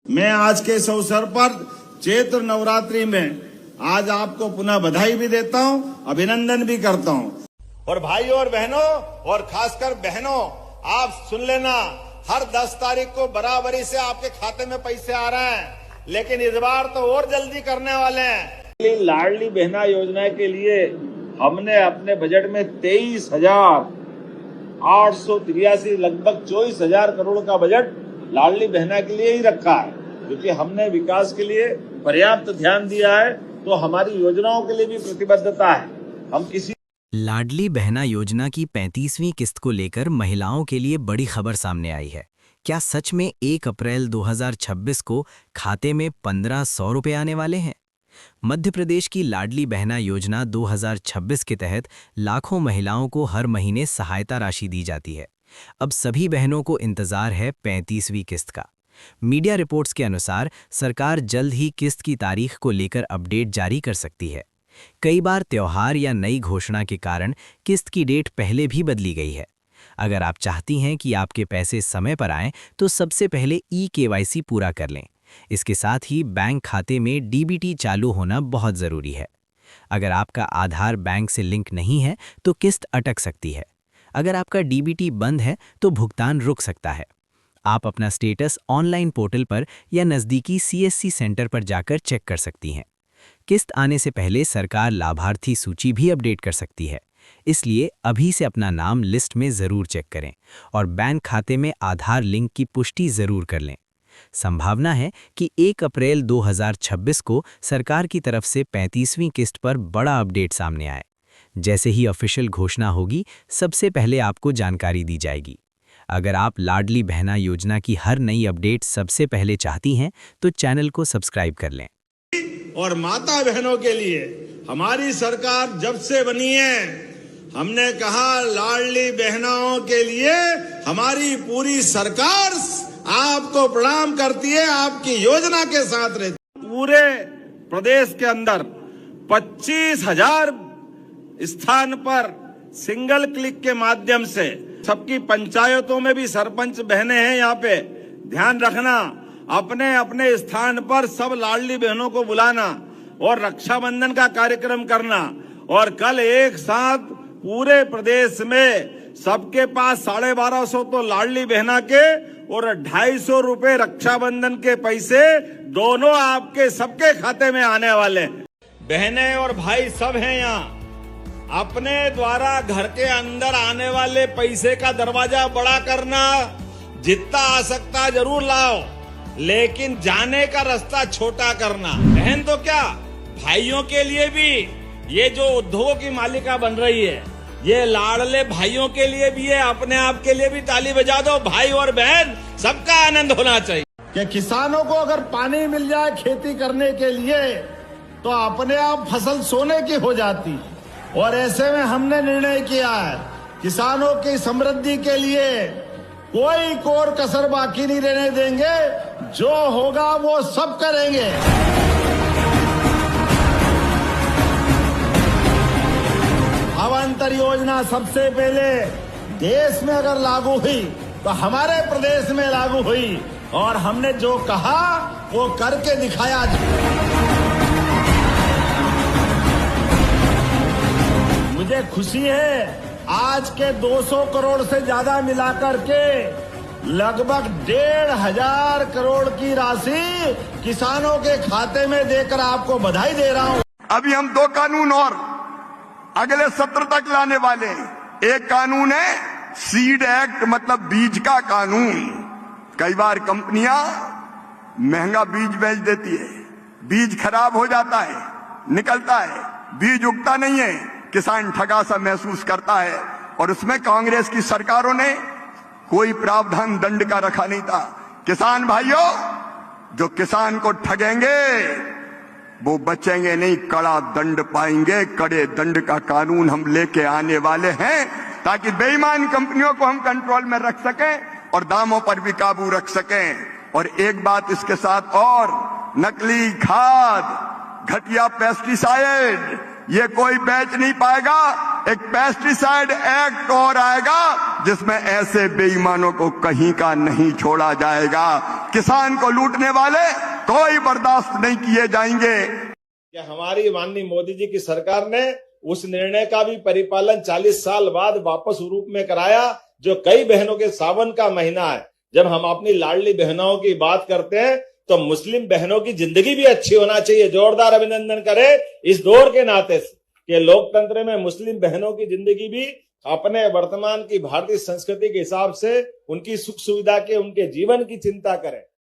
मैं आज के इस अवसर पर चैत्र नवरात्रि में आज आपको पुनः बधाई भी देता हूं, अभिनंदन भी करता हूं। और भाइयों और बहनों, और खासकर बहनों, आप सुन लेना, हर 10 तारीख को बराबरी से आपके खाते में पैसे आ रहे हैं, लेकिन इस बार तो और जल्दी करने वाले हैं। लाडली बहना योजना के लिए हमने अपने बजट में 23,883 लगभग 24,000 करोड़ का बजट लाडली बहना के लिए ही रखा है, क्योंकि हमने विकास के लिए पर्याप्त ध्यान दिया है, तो हमारी योजनाओं के लिए भी प्रतिबद्धता है। हम किसी लाडली बहना योजना की 35वीं किस्त को लेकर महिलाओं के लिए बड़ी खबर सामने आई है। क्या सच में 1 अप्रैल 2026 को खाते में 1,500 रुपये आने वाले हैं? मध्य प्रदेश की लाडली बहना योजना 2026 के तहत लाखों महिलाओं को हर महीने सहायता राशि दी जाती है। अब सभी बहनों को इंतजार है 35वीं किस्त का। मीडिया रिपोर्ट्स के अनुसार सरकार जल्द ही किस्त की तारीख को लेकर अपडेट जारी कर सकती है। कई बार त्योहार या नई घोषणा के कारण किस्त की डेट पहले भी बदली गई है। अगर आप चाहती हैं कि आपके पैसे समय पर आएं, तो सबसे पहले ई-केवाईसी पूरा कर लें। इसके साथ ही बैंक खाते में डीबीटी चालू होना बहुत ज़रूरी है। अगर आपका आधार बैंक से लिंक नहीं है तो किस्त अटक सकती है। अगर आपका डीबीटी बंद है तो भुगतान रुक सकता है। आप अपना स्टेटस ऑनलाइन पोर्टल पर या नज़दीकी सीएससी सेंटर पर जाकर चेक कर सकती हैं। किस्त आने से पहले सरकार लाभार्थी सूची भी अपडेट कर सकती है, इसलिए अभी से अपना नाम लिस्ट में ज़रूर चेक करें और बैंक खाते में आधार लिंक की पुष्टि ज़रूर कर लें। संभावना है कि 1 अप्रैल 2026 को सरकार की तरफ से 35वीं किस्त पर बड़ा अपडेट सामने आए। जैसे ही ऑफिशियल घोषणा होगी, सबसे पहले आपको जानकारी दी जाएगी। अगर आप लाडली बहना योजना की हर नई अपडेट सबसे पहले चाहती हैं, तो चैनल को सब्सक्राइब कर लें। और माता बहनों के लिए हमारी सरकार जब से बनी है, हमने कहा लाडली बहनों के लिए हमारी पूरी सरकार आपको प्रणाम करती है, आपकी योजना के साथ रहती। पूरे प्रदेश के अंदर 25,000 स्थान पर सिंगल क्लिक के माध्यम से सबकी पंचायतों में भी सरपंच बहनें हैं। यहाँ पे ध्यान रखना, अपने अपने स्थान पर सब लाडली बहनों को बुलाना और रक्षाबंधन का कार्यक्रम करना। और कल एक साथ पूरे प्रदेश में सबके पास 1250 तो लाडली बहना के और 250 रुपए रक्षाबंधन के पैसे दोनों आपके सबके खाते में आने वाले हैं। बहनें और भाई सब हैं यहाँ। अपने द्वारा घर के अंदर आने वाले पैसे का दरवाजा बड़ा करना, जितना आ सकता जरूर लाओ, लेकिन जाने का रास्ता छोटा करना। बहन तो क्या, भाइयों के लिए भी ये जो उद्योगों की मालिका बन रही है, ये लाडले भाइयों के लिए भी है। अपने आप के लिए भी ताली बजा दो। भाई और बहन सबका आनंद होना चाहिए। कि किसानों को अगर पानी मिल जाए खेती करने के लिए, तो अपने आप फसल सोने की हो जाती है। और ऐसे में हमने निर्णय किया है, किसानों की समृद्धि के लिए कोई कोर कसर बाकी नहीं रहने देंगे। जो होगा वो सब करेंगे। अवंतर योजना सबसे पहले देश में अगर लागू हुई तो हमारे प्रदेश में लागू हुई, और हमने जो कहा वो करके दिखाया। मुझे खुशी है, आज के 200 करोड़ से ज्यादा मिलाकर के लगभग 1,500 करोड़ की राशि किसानों के खाते में देकर आपको बधाई दे रहा हूं। अभी हम 2 कानून और अगले सत्र तक लाने वाले हैं। एक कानून है सीड एक्ट, मतलब बीज का कानून। कई बार कंपनियां महंगा बीज बेच देती है, बीज खराब हो जाता है, निकलता है, बीज उगता नहीं है, किसान ठगा सा महसूस करता है। और उसमें कांग्रेस की सरकारों ने कोई प्रावधान दंड का रखा नहीं था। किसान भाइयों, जो किसान को ठगेंगे वो बचेंगे नहीं, कड़ा दंड पाएंगे। कड़े दंड का कानून हम लेके आने वाले हैं, ताकि बेईमान कंपनियों को हम कंट्रोल में रख सकें और दामों पर भी काबू रख सकें। और एक बात इसके साथ और, नकली खाद, घटिया पेस्टिसाइड, ये कोई बेच नहीं पाएगा। एक पेस्टिसाइड एक्ट और आएगा जिसमें ऐसे बेईमानों को कहीं का नहीं छोड़ा जाएगा। किसान को लूटने वाले कोई बर्दाश्त नहीं किए जाएंगे। कि हमारी माननीय मोदी जी की सरकार ने उस निर्णय का भी परिपालन 40 साल बाद वापस रूप में कराया, जो कई बहनों के सावन का महीना है। जब हम अपनी लाडली बहनों की बात करते हैं तो मुस्लिम बहनों की जिंदगी भी अच्छी होना चाहिए। जोरदार अभिनंदन करें इस दौर के नाते से कि लोकतंत्र में मुस्लिम बहनों की जिंदगी भी अपने वर्तमान की भारतीय संस्कृति के हिसाब से उनकी सुख सुविधा के, उनके जीवन की चिंता करें।